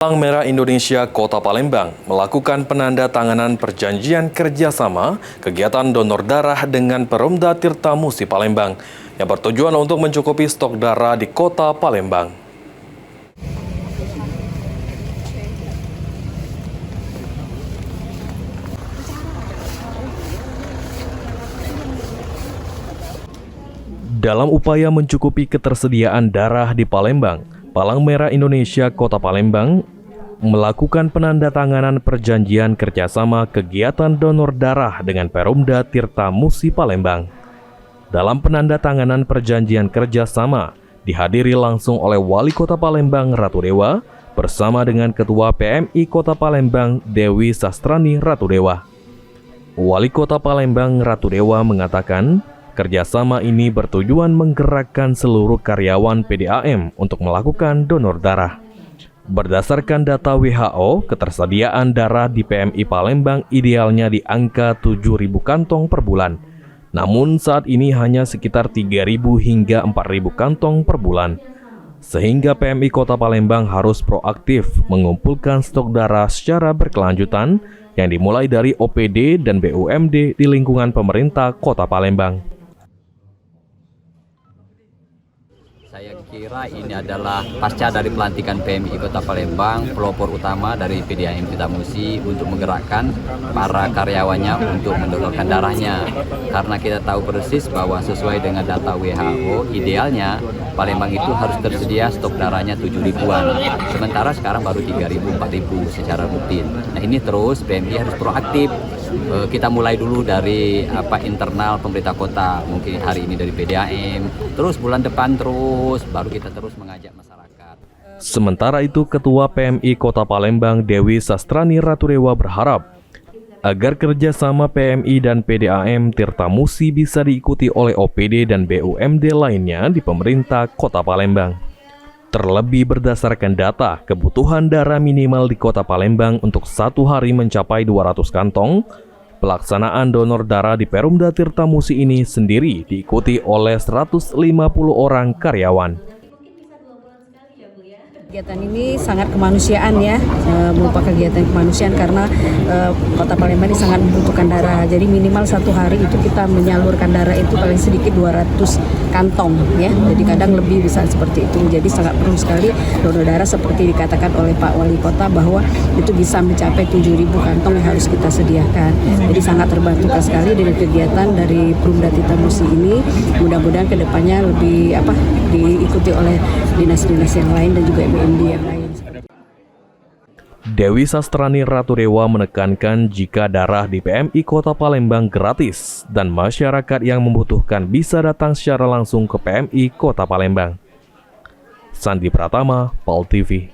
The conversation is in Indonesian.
Palang Merah Indonesia Kota Palembang melakukan penandatanganan perjanjian kerjasama kegiatan donor darah dengan Perumda Tirta Musi Palembang yang bertujuan untuk mencukupi stok darah di Kota Palembang. Dalam upaya mencukupi ketersediaan darah di Palembang, Palang Merah Indonesia Kota Palembang melakukan penandatanganan perjanjian kerjasama kegiatan donor darah dengan Perumda Tirta Musi Palembang. Dalam penandatanganan perjanjian kerjasama dihadiri langsung oleh Wali Kota Palembang Ratu Dewa bersama dengan Ketua PMI Kota Palembang Dewi Sastrani Ratu Dewa. Wali Kota Palembang Ratu Dewa mengatakan, kerjasama ini bertujuan menggerakkan seluruh karyawan PDAM untuk melakukan donor darah. Berdasarkan data WHO, ketersediaan darah di PMI Palembang idealnya di angka 7.000 kantong per bulan. Namun saat ini hanya sekitar 3.000 hingga 4.000 kantong per bulan. Sehingga PMI Kota Palembang harus proaktif mengumpulkan stok darah secara berkelanjutan yang dimulai dari OPD dan BUMD di lingkungan pemerintah Kota Palembang. Saya kira ini adalah pasca dari pelantikan PMI Kota Palembang, pelopor utama dari PDAM Tirta Musi untuk menggerakkan para karyawannya untuk mendonorkan darahnya. Karena kita tahu persis bahwa sesuai dengan data WHO, idealnya Palembang itu harus tersedia stok darahnya 7.000-an. Sementara sekarang baru 3.000, 4.000 secara rutin. Nah ini terus PMI harus proaktif. Kita mulai dulu dari internal pemerintah kota, mungkin hari ini dari PDAM, terus bulan depan terus, baru kita terus mengajak masyarakat. Sementara itu, Ketua PMI Kota Palembang Dewi Sastrani Ratu Dewa berharap agar kerjasama PMI dan PDAM Tirta Musi bisa diikuti oleh OPD dan BUMD lainnya di pemerintah Kota Palembang. Terlebih berdasarkan data, kebutuhan darah minimal di Kota Palembang untuk satu hari mencapai 200 kantong. Pelaksanaan donor darah di Perumda Tirta Musi ini sendiri diikuti oleh 150 orang karyawan. Kegiatan ini sangat kemanusiaan ya, merupakan kegiatan kemanusiaan karena Kota Palembang ini sangat membutuhkan darah. Jadi minimal satu hari itu kita menyalurkan darah itu paling sedikit 200 kantong ya. Jadi kadang lebih bisa seperti itu. Jadi sangat perlu sekali donor darah seperti dikatakan oleh Pak Wali Kota bahwa itu bisa mencapai 7.000 kantong yang harus kita sediakan. Jadi sangat terbantu sekali dengan kegiatan dari Perumda Tirta Musi ini. Mudah-mudahan kedepannya lebih diikuti oleh dinas-dinas yang lain dan juga BUMD yang lain. Dewi Sastrani Ratu Dewa menekankan jika darah di PMI Kota Palembang gratis dan masyarakat yang membutuhkan bisa datang secara langsung ke PMI Kota Palembang. Sandi Pratama, PAL TV.